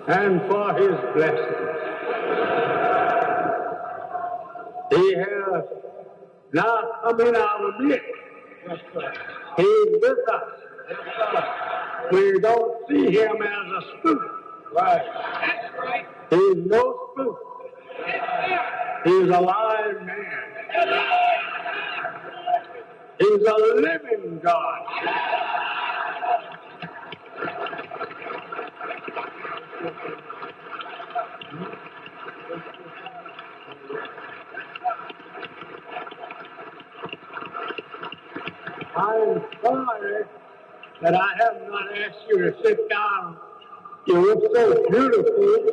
and for his blessings. He has now come in our midst. He's with us. We don't see him as a spook. Right. He's no spook. He's a live man. He's a living God. I'm sorry that I have not asked you to sit down. You look so beautiful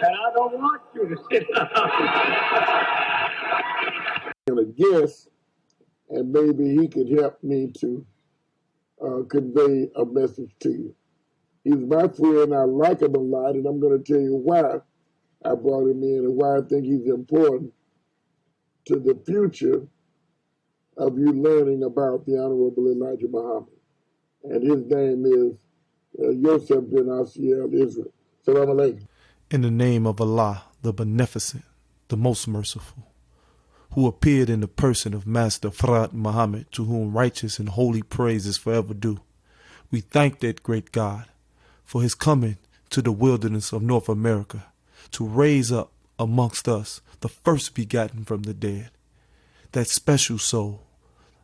that I don't want you to sit down. And a guest, and maybe he could help me to convey a message to you. He's my friend. I like him a lot, and I'm going to tell you why I brought him in and why I think he's important to the future of you learning about the Honorable Elijah Muhammad. And his name is Yosef bin Asiel Israel. Salam alaikum. In the name of Allah, the Beneficent, the Most Merciful, who appeared in the person of Master Fard Muhammad, to whom righteous and holy praises forever due, we thank that great God for his coming to the wilderness of North America to raise up amongst us the first begotten from the dead. That special soul,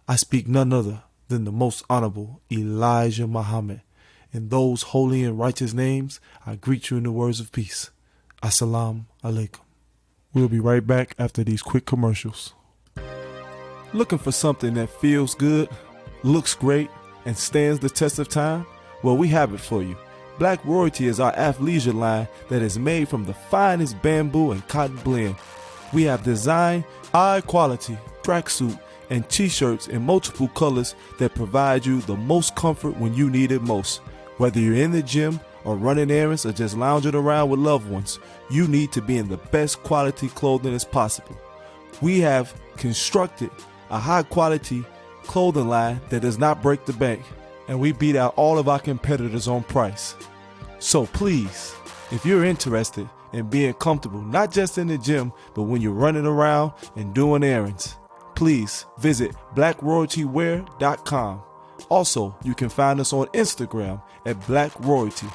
I speak none other than the most honorable Elijah Muhammad. In those holy and righteous names, I greet you in the words of peace. Assalamu alaikum. We'll be right back after these quick commercials. Looking for something that feels good, looks great, and stands the test of time? Well, we have it for you. Black Royalty is our athleisure line that is made from the finest bamboo and cotton blend. We have designed high quality tracksuit and t-shirts in multiple colors that provide you the most comfort when you need it most. Whether you're in the gym or running errands or just lounging around with loved ones, you need to be in the best quality clothing as possible. We have constructed a high quality clothing line that does not break the bank, and we beat out all of our competitors on price. So please, if you're interested in being comfortable, not just in the gym, but when you're running around and doing errands, please visit blackroyaltywear.com. Also, you can find us on Instagram at Black Royalty.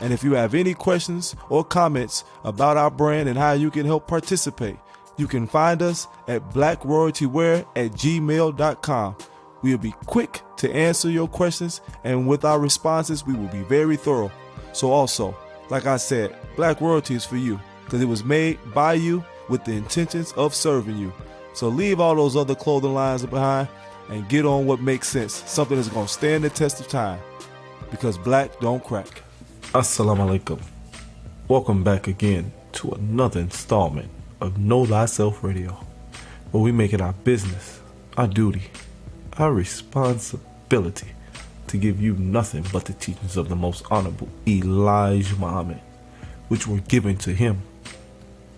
And if you have any questions or comments about our brand and how you can help participate, you can find us at blackroyaltywear@gmail.com. We'll be quick to answer your questions, and with our responses, we will be very thorough. So also, like I said, Black Royalty is for you because it was made by you with the intentions of serving you. So leave all those other clothing lines behind and get on what makes sense, something that's going to stand the test of time, because black don't crack. Assalamu alaikum. Welcome back again to another installment of Know Thyself Radio, where we make it our business, our duty, our responsibility to give you nothing but the teachings of the most honorable Elijah Muhammad, which were given to him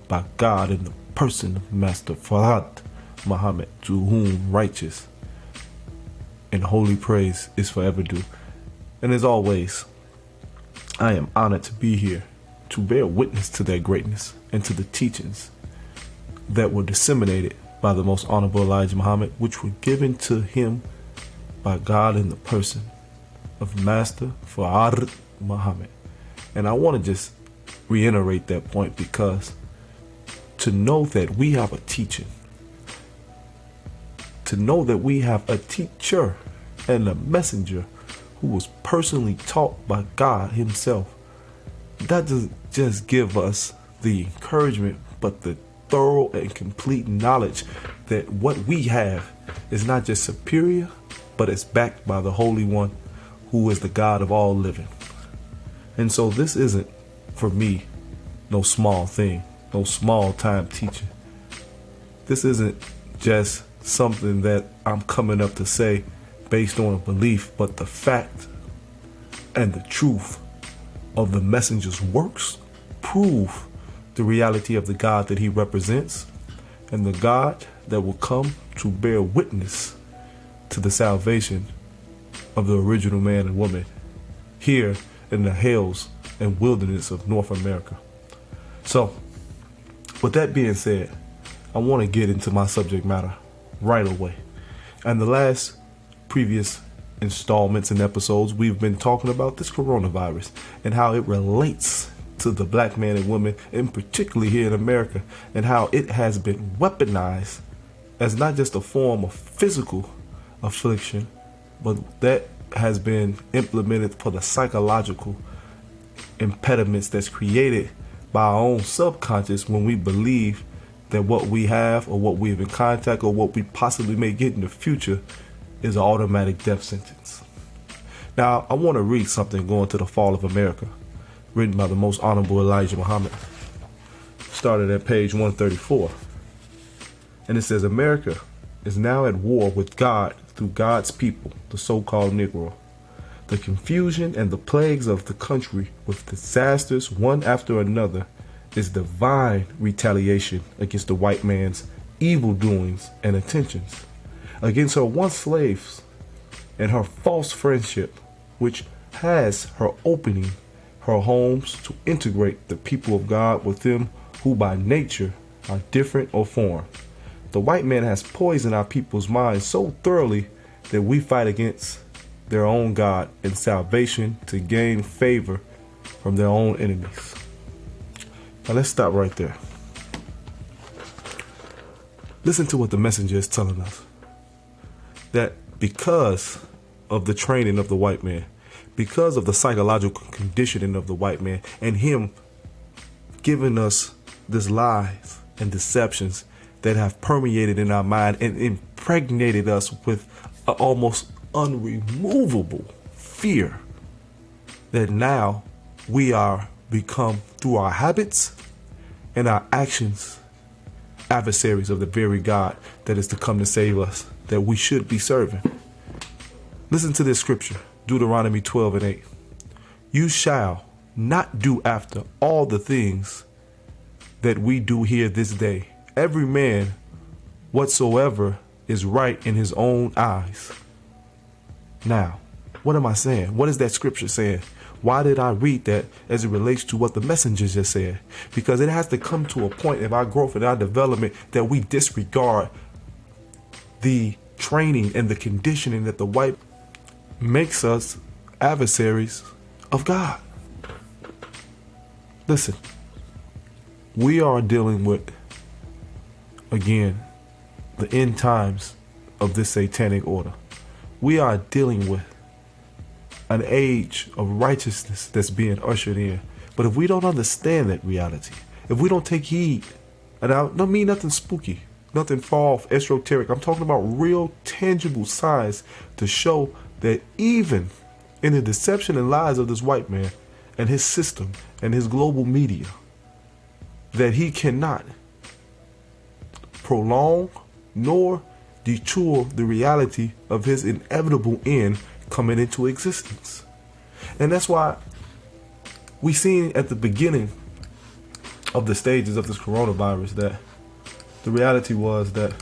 by God in the person of Master Fard Muhammad, to whom righteous and holy praise is forever due. And as always, I am honored to be here to bear witness to their greatness and to the teachings that were disseminated by the most honorable Elijah Muhammad, which were given to him by God in the person of Master Fard Muhammad. And I want to just reiterate that point, because to know that we have a teaching, to know that we have a teacher and a messenger who was personally taught by God himself, that doesn't just give us the encouragement, but the thorough and complete knowledge that what we have is not just superior, but it's backed by the Holy One, who is the God of all living. And so this isn't, for me, no small thing, no small time teaching. This isn't just something that I'm coming up to say based on a belief, but the fact and the truth of the messenger's works prove the reality of the God that he represents, and the God that will come to bear witness to the salvation of the original man and woman here in the hills and wilderness of North America. So, with that being said, I want to get into my subject matter right away. And the last previous installments and episodes, we've been talking about this coronavirus and how it relates to the black man and woman, and particularly here in America, and how it has been weaponized as not just a form of physical affliction, but that has been implemented for the psychological impediments that's created by our own subconscious when we believe that what we have or what we have in contact or what we possibly may get in the future is an automatic death sentence. Now, I want to read something going to the fall of America, written by the Most Honorable Elijah Muhammad. Started at page 134. And it says, America is now at war with God through God's people, the so-called Negro. The confusion and the plagues of the country with disasters one after another is divine retaliation against the white man's evil doings and intentions, against her once slaves and her false friendship, which has her opening her homes to integrate the people of God with them who by nature are different or foreign. The white man has poisoned our people's minds so thoroughly that we fight against their own God and salvation to gain favor from their own enemies. Now let's stop right there. Listen to what the messenger is telling us. That because of the training of the white man, because of the psychological conditioning of the white man, and him giving us these lies and deceptions that have permeated in our mind and impregnated us with an almost unremovable fear that now we are become, through our habits and our actions, adversaries of the very God that is to come to save us, that we should be serving. Listen to this scripture, Deuteronomy 12:8. You shall not do after all the things that we do here this day. Every man whatsoever is right in his own eyes. Now, what am I saying? What is that scripture saying? Why did I read that as it relates to what the messenger just said? Because it has to come to a point in our growth and our development that we disregard the training and the conditioning that the white makes us adversaries of God. Listen, we are dealing with, again, the end times of this satanic order. We are dealing with an age of righteousness that's being ushered in. But if we don't understand that reality, if we don't take heed, and I don't mean nothing spooky, nothing far off esoteric, I'm talking about real tangible signs to show that even in the deception and lies of this white man and his system and his global media, that he cannot prolong nor detour the reality of his inevitable end coming into existence. And that's why we seen at the beginning of the stages of this coronavirus that the reality was that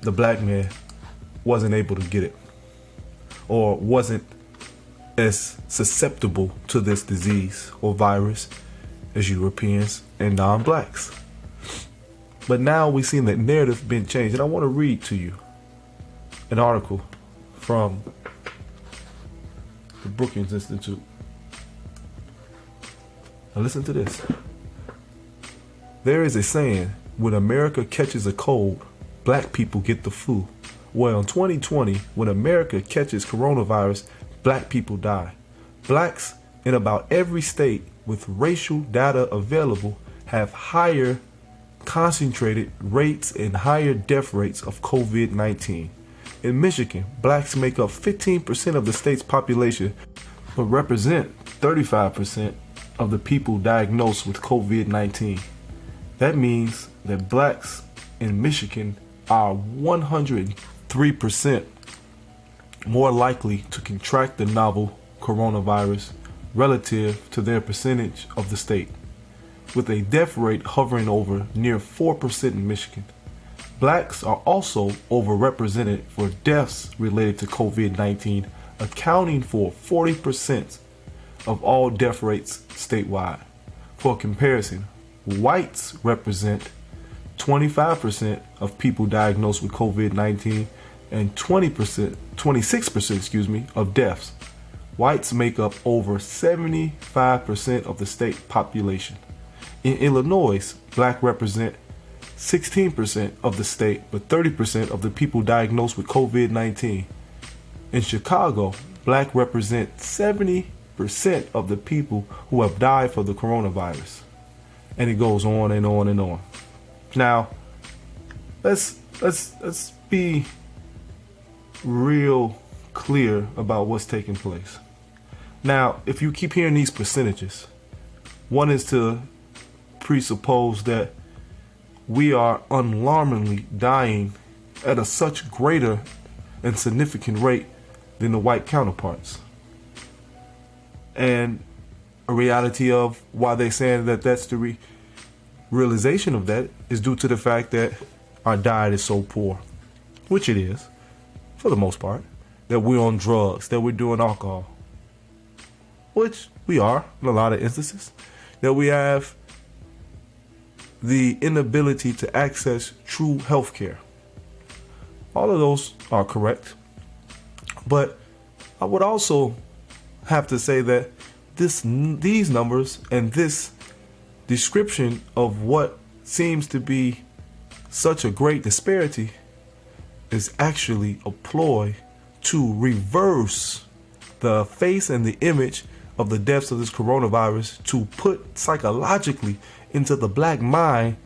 the black man wasn't able to get it, or wasn't as susceptible to this disease or virus as Europeans and non-blacks. But now we've seen that narrative been changed. And I want to read to you an article from the Brookings Institute. Now listen to this. There is a saying, when America catches a cold, black people get the flu. Well, in 2020, when America catches coronavirus, black people die. Blacks in about every state with racial data available have higher concentrated rates and higher death rates of COVID-19. In Michigan, blacks make up 15% of the state's population, but represent 35% of the people diagnosed with COVID-19. That means that blacks in Michigan are 103% more likely to contract the novel coronavirus relative to their percentage of the state, with a death rate hovering over near 4% in Michigan. Blacks are also overrepresented for deaths related to COVID-19, accounting for 40% of all death rates statewide. For comparison, whites represent 25% of people diagnosed with COVID-19 and 26% of deaths. Whites make up over 75% of the state population. In Illinois, black represent 16% of the state, but 30% of the people diagnosed with COVID-19. In Chicago, black represent 70% of the people who have died for the coronavirus. And it goes on and on and on. Now, let's be real clear about what's taking place. Now, if you keep hearing these percentages, one is to presuppose that we are alarmingly dying at a such greater and significant rate than the white counterparts. And a reality of why they're saying that that's the realization of that is due to the fact that our diet is so poor, which it is, for the most part, that we're on drugs, that we're doing alcohol, which we are in a lot of instances, that we have the inability to access true health care. All of those are correct. But I would also have to say that these numbers and this description of what seems to be such a great disparity is actually a ploy to reverse the face and the image of the deaths of this coronavirus, to put psychologically into the black mind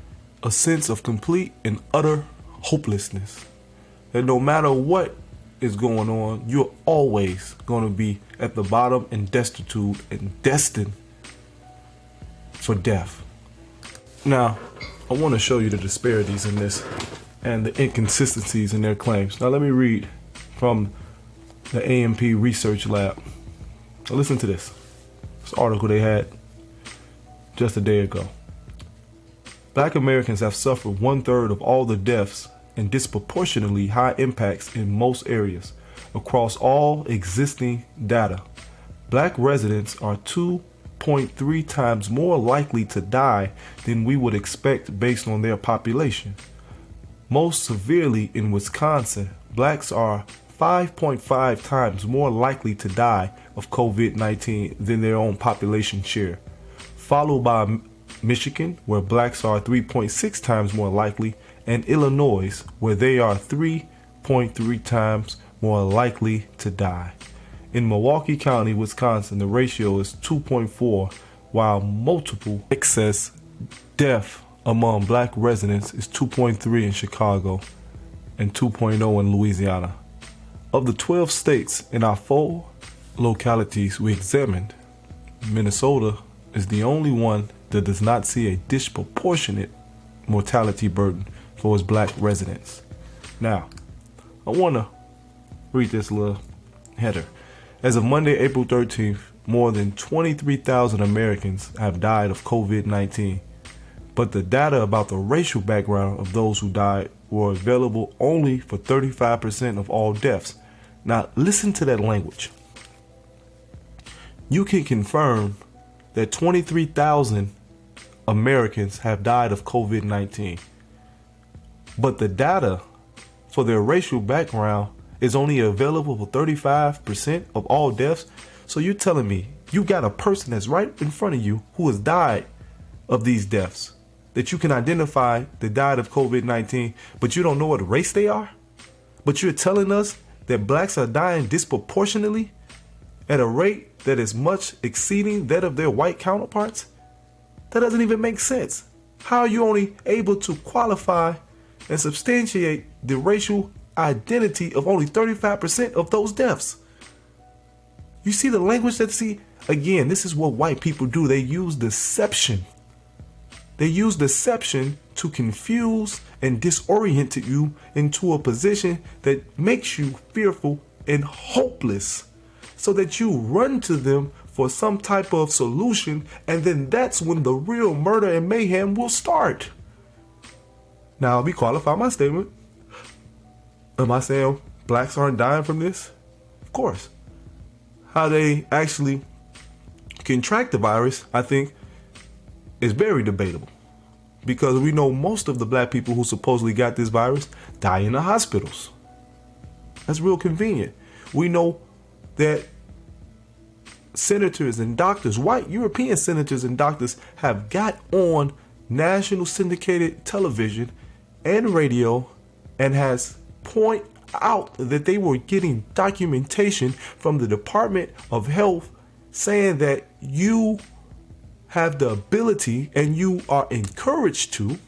a sense of complete and utter hopelessness. That no matter what is going on, you're always going to be at the bottom and destitute and destined for death. Now, I want to show you the disparities in this and the inconsistencies in their claims. Now, let me read from the AMP Research Lab. So listen to this. This article they had just a day ago. Black Americans have suffered 1/3 of all the deaths and disproportionately high impacts in most areas across all existing data. Black residents are 2.3 times more likely to die than we would expect based on their population. Most severely in Wisconsin, blacks are 5.5 times more likely to die of COVID-19 than their own population share, followed by Michigan, where blacks are 3.6 times more likely, and Illinois, where they are 3.3 times more likely to die. In Milwaukee County, Wisconsin, the ratio is 2.4, while multiple excess death among black residents is 2.3 in Chicago and 2.0 in Louisiana. Of the 12 states in our 4 localities we examined, Minnesota is the only one that does not see a disproportionate mortality burden for its black residents. Now, I want to read this little header. As of Monday, April 13th, more than 23,000 Americans have died of COVID-19, but the data about the racial background of those who died were available only for 35% of all deaths. Now, listen to that language. You can confirm that 23,000 Americans have died of COVID-19, but the data for their racial background is only available for 35% of all deaths. So you're telling me you got a person that's right in front of you who has died of these deaths, that you can identify that died of COVID-19, but you don't know what race they are? But you're telling us that blacks are dying disproportionately at a rate that is much exceeding that of their white counterparts? That doesn't even make sense. How are you only able to qualify and substantiate the racial identity of only 35% of those deaths? You see the language again, this is what white people do. They use deception. They use deception to confuse and disorient you into a position that makes you fearful and hopeless, so that you run to them for some type of solution, and then that's when the real murder and mayhem will start. Now, let me qualify my statement. Am I saying blacks aren't dying from this? Of course. How they actually contract the virus, I think, is very debatable. Because we know most of the black people who supposedly got this virus die in the hospitals. That's real convenient. We know that senators and doctors, white European senators and doctors, have got on national syndicated television and radio and has point out that they were getting documentation from the Department of Health saying that you have the ability and you are encouraged to,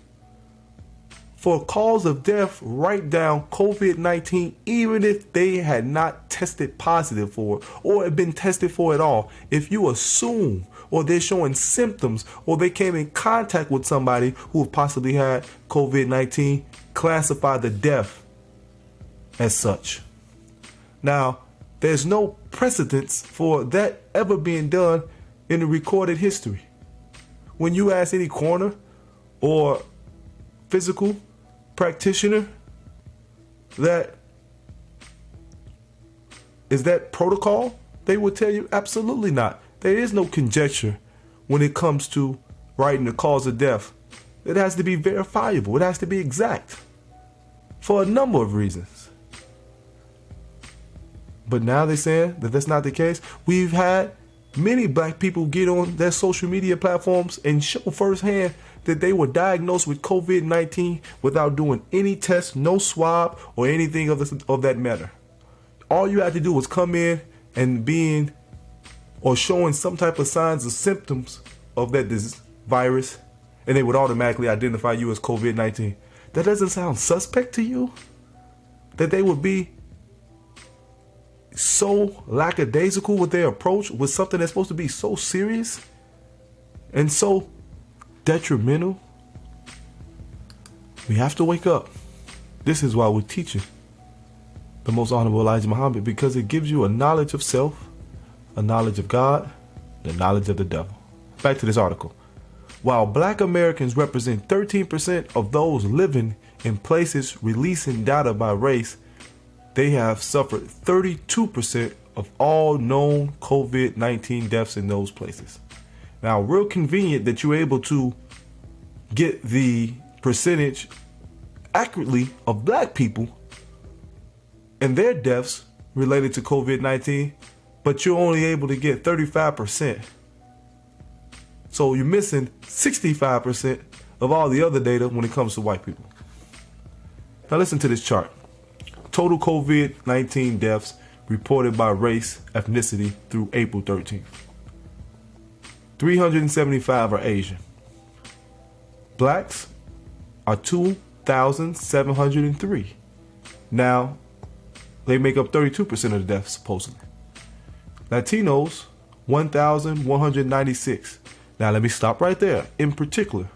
for cause of death, write down COVID-19 even if they had not tested positive for it or had been tested for it all. If you assume or they're showing symptoms or they came in contact with somebody who possibly had COVID-19, classify the death as such. Now, there's no precedence for that ever being done in the recorded history. When you ask any coroner or physical practitioner that is that protocol, they will tell you absolutely not. There is no conjecture when it comes to writing the cause of death. It has to be verifiable. It has to be exact for a number of reasons. But now they're saying that that's not the case. We've had many black people get on their social media platforms and show firsthand that they were diagnosed with COVID-19 without doing any tests, no swab, or anything of that matter. All you had to do was come in and being or showing some type of signs or symptoms of that virus, and they would automatically identify you as COVID-19. That doesn't sound suspect to you? That they would be so lackadaisical with their approach with something that's supposed to be so serious and so detrimental? We have to wake up. This is why we're teaching the Most Honorable Elijah Muhammad, because it gives you a knowledge of self, a knowledge of God, and a knowledge of the devil. Back to this article. While black Americans represent 13% of those living in places releasing data by race, they have suffered 32% of all known COVID-19 deaths in those places. Now, real convenient that you're able to get the percentage accurately of black people and their deaths related to COVID-19, but you're only able to get 35%. So you're missing 65% of all the other data when it comes to white people. Now listen to this chart. Total COVID-19 deaths reported by race, ethnicity through April 13th. 375 are Asian. Blacks are 2,703. Now, they make up 32% of the deaths, supposedly. Latinos, 1,196. Now, let me stop right there. In particular,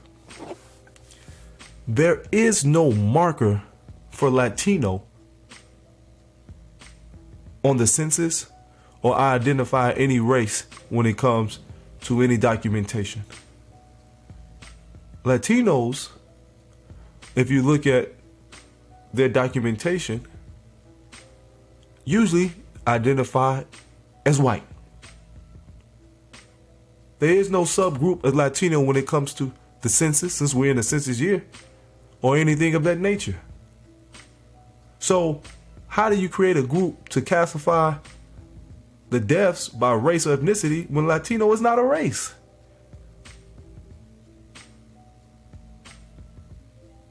there is no marker for Latino on the census or identify any race when it comes to any documentation. Latinos, if you look at their documentation, usually identify as white. There is no subgroup of Latino when it comes to the census, since we're in the census year, or anything of that nature. So how do you create a group to classify the deaths by race or ethnicity when Latino is not a race?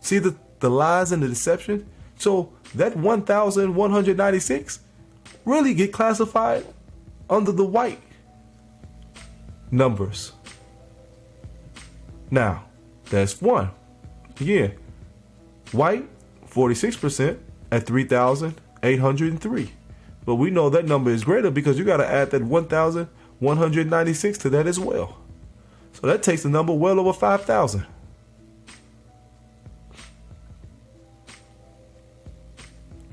See the lies and the deception? So that 1,196 really get classified under the white numbers. Now, that's one. Again, white, 46% at 3,803. But we know that number is greater because you got to add that 1,196 to that as well. So that takes the number well over 5,000.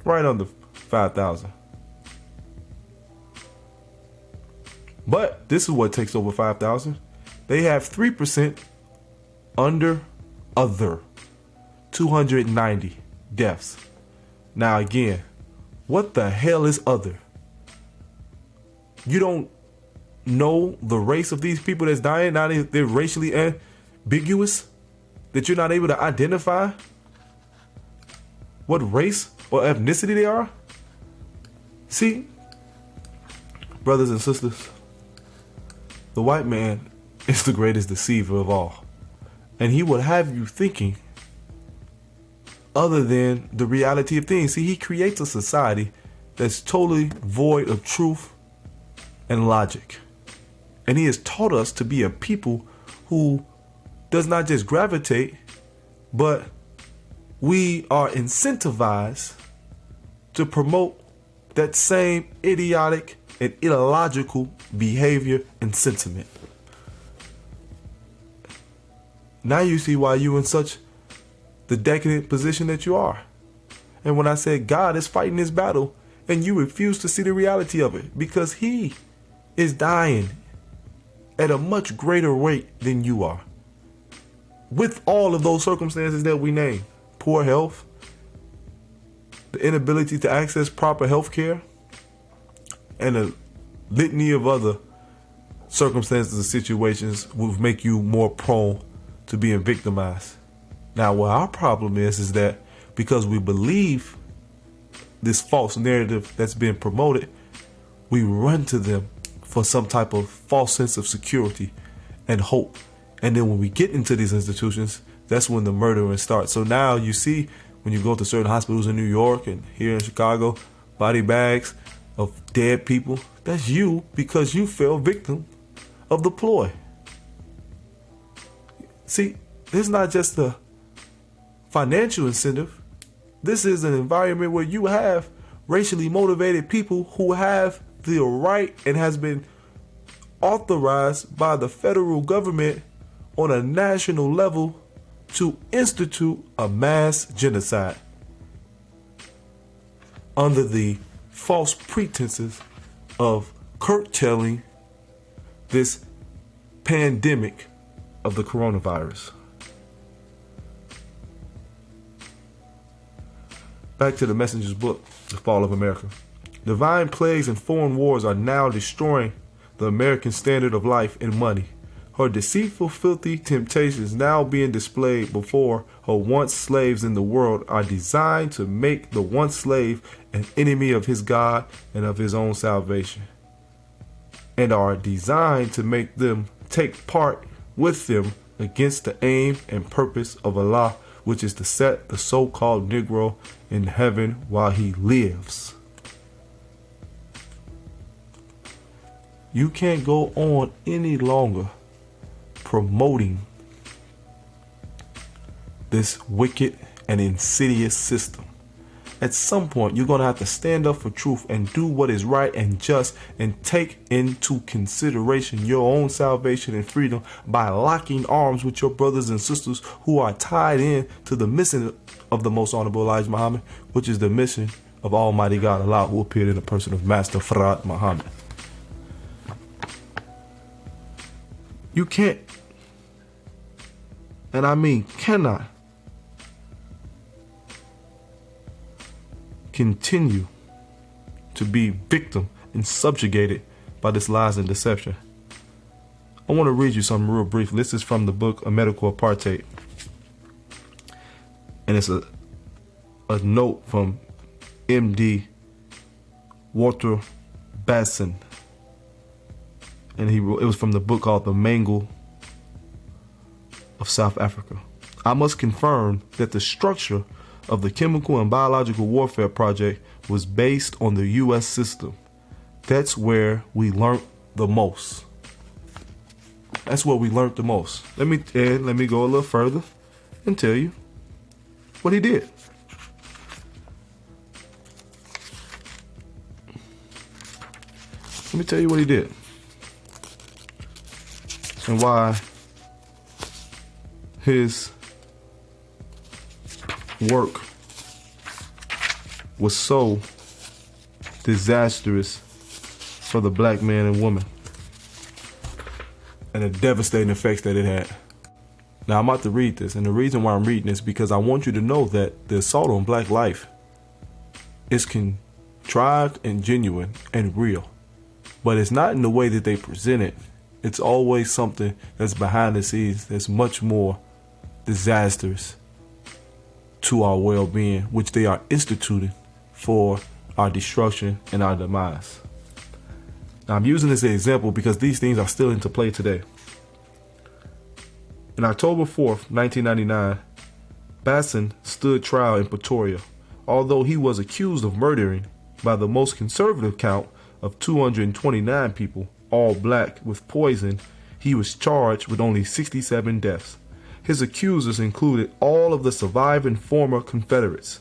Right under 5,000. But this is what takes over 5,000. They have 3% under other, 290 deaths. Now again, what the hell is other? You don't know the race of these people that's dying? Now they're racially ambiguous? That you're not able to identify what race or ethnicity they are? See, brothers and sisters, the white man is the greatest deceiver of all. And he will have you thinking other than the reality of things. See, he creates a society that's totally void of truth and logic. And he has taught us to be a people who does not just gravitate, but we are incentivized to promote that same idiotic and illogical behavior and sentiment. Now you see why you in such the decadent position that you are. And when I said God is fighting this battle and you refuse to see the reality of it, because he is dying at a much greater rate than you are. With all of those circumstances that we name, poor health, the inability to access proper health care, and a litany of other circumstances and situations will make you more prone to being victimized. Now, what our problem is that because we believe this false narrative that's being promoted, we run to them for some type of false sense of security and hope. And then when we get into these institutions, that's when the murdering starts. So now you see when you go to certain hospitals in New York and here in Chicago, body bags of dead people. That's you because you fell victim of the ploy. See, it's not just a financial incentive. This is an environment where you have racially motivated people who have the right and has been authorized by the federal government on a national level to institute a mass genocide under the false pretenses of curtailing this pandemic of the coronavirus. Back to the Messenger's book, The Fall of America. Divine plagues and foreign wars are now destroying the American standard of life and money. Her deceitful, filthy temptations now being displayed before her once slaves in the world are designed to make the once slave an enemy of his God and of his own salvation, and are designed to make them take part with them against the aim and purpose of Allah, which is to set the so-called Negro in heaven while he lives. You can't go on any longer promoting this wicked and insidious system. At some point, you're going to have to stand up for truth and do what is right and just, and take into consideration your own salvation and freedom by locking arms with your brothers and sisters who are tied in to the mission of the Most Honorable Elijah Muhammad, which is the mission of Almighty God Allah, who appeared in the person of Master Fard Muhammad. You can't, and I mean cannot, continue to be victim and subjugated by this lies and deception. I want to read you something real brief. This is from the book A Medical Apartheid. And it's a note from MD Walter Basson. And it was from the book called The Mangle of South Africa. I must confirm that the structure of the chemical and biological warfare project was based on the U.S. system. That's where we learned the most. That's where we learned the most. Let me go a little further and tell you what he did. Let me tell you what he did. And why his work was so disastrous for the black man and woman, and the devastating effects that it had. Now I'm about to read this, and the reason why I'm reading this is because I want you to know that the assault on black life is contrived and genuine and real. But it's not in the way that they present it. It's always something that's behind the scenes that's much more disastrous to our well-being, which they are instituting for our destruction and our demise. Now, I'm using this as an example because these things are still into play today. On October 4th, 1999, Basson stood trial in Pretoria. Although he was accused of murdering, by the most conservative count of 229 people, all black, with poison, he was charged with only 67 deaths. His accusers included all of the surviving former Confederates.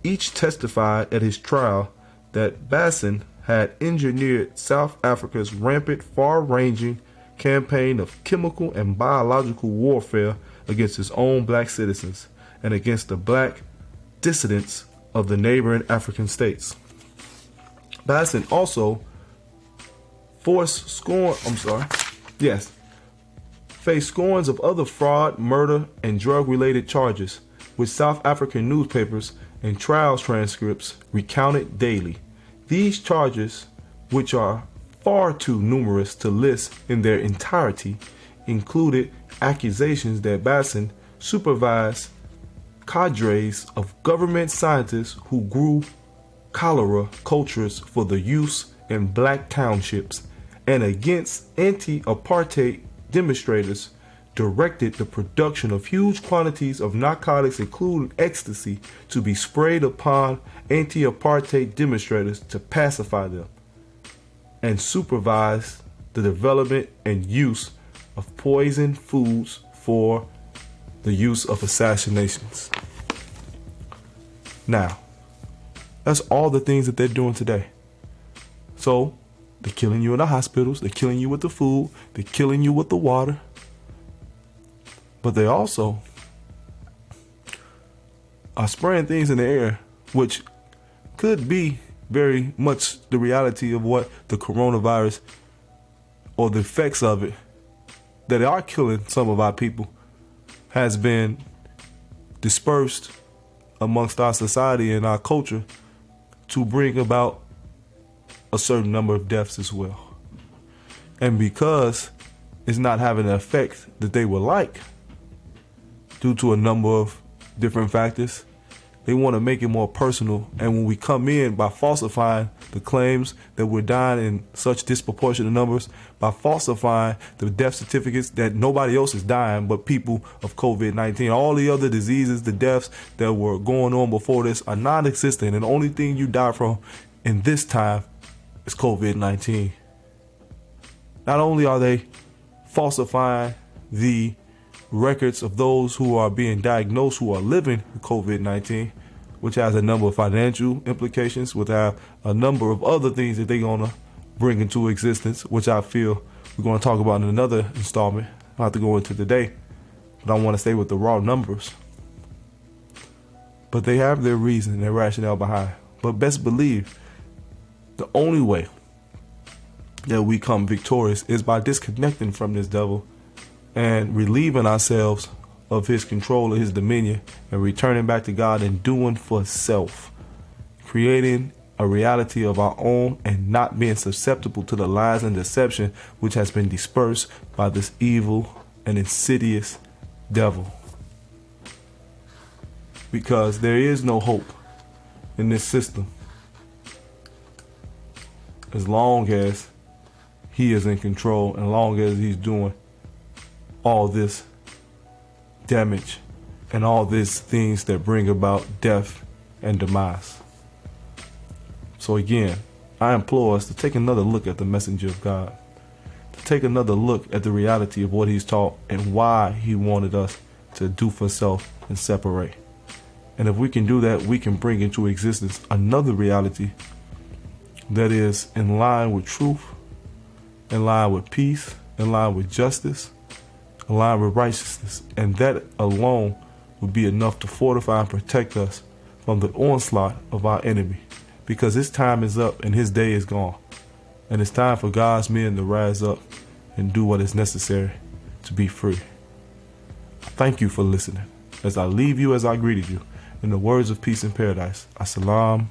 Each testified at his trial that Basson had engineered South Africa's rampant, far-ranging campaign of chemical and biological warfare against his own black citizens and against the black dissidents of the neighboring African states. Basson also faced scorns of other fraud, murder, and drug-related charges, which South African newspapers and trial transcripts recounted daily. These charges, which are far too numerous to list in their entirety, included accusations that Basson supervised cadres of government scientists who grew cholera cultures for the use in black townships, and against anti-apartheid demonstrators directed the production of huge quantities of narcotics, including ecstasy, to be sprayed upon anti-apartheid demonstrators to pacify them, and supervised the development and use of poisoned foods for the use of assassinations. Now, that's all the things that they're doing today. So, they're killing you in the hospitals, they're killing you with the food, they're killing you with the water. But they also are spraying things in the air, which could be very much the reality of what the coronavirus or the effects of it that are killing some of our people has been dispersed amongst our society and our culture to bring about a certain number of deaths as well. And because it's not having the effect that they would like due to a number of different factors, they want to make it more personal. And when we come in by falsifying the claims that we're dying in such disproportionate numbers, by falsifying the death certificates that nobody else is dying but people of COVID-19, all the other diseases, the deaths that were going on before this are non-existent, and the only thing you die from in this time is COVID-19. Not only are they falsifying the records of those who are being diagnosed who are living with COVID-19, which has a number of financial implications, which have a number of other things that they're going to bring into existence, which I feel we're going to talk about in another installment. I have to go into today, but I want to stay with the raw numbers. But they have their reason and their rationale behind. But best believe the only way that we come victorious is by disconnecting from this devil and relieving ourselves of his control, of his dominion, and returning back to God and doing for self, creating a reality of our own and not being susceptible to the lies and deception which has been dispersed by this evil and insidious devil. Because there is no hope in this system as long as he is in control and long as he's doing all this damage and all these things that bring about death and demise. So again, I implore us to take another look at the messenger of God, to take another look at the reality of what he's taught and why he wanted us to do for self and separate. And if we can do that, we can bring into existence another reality that is in line with truth, in line with peace, in line with justice, in line with righteousness. And that alone would be enough to fortify and protect us from the onslaught of our enemy. Because his time is up and his day is gone. And it's time for God's men to rise up and do what is necessary to be free. Thank you for listening. As I leave you as I greeted you, in the words of peace and paradise, As-salaam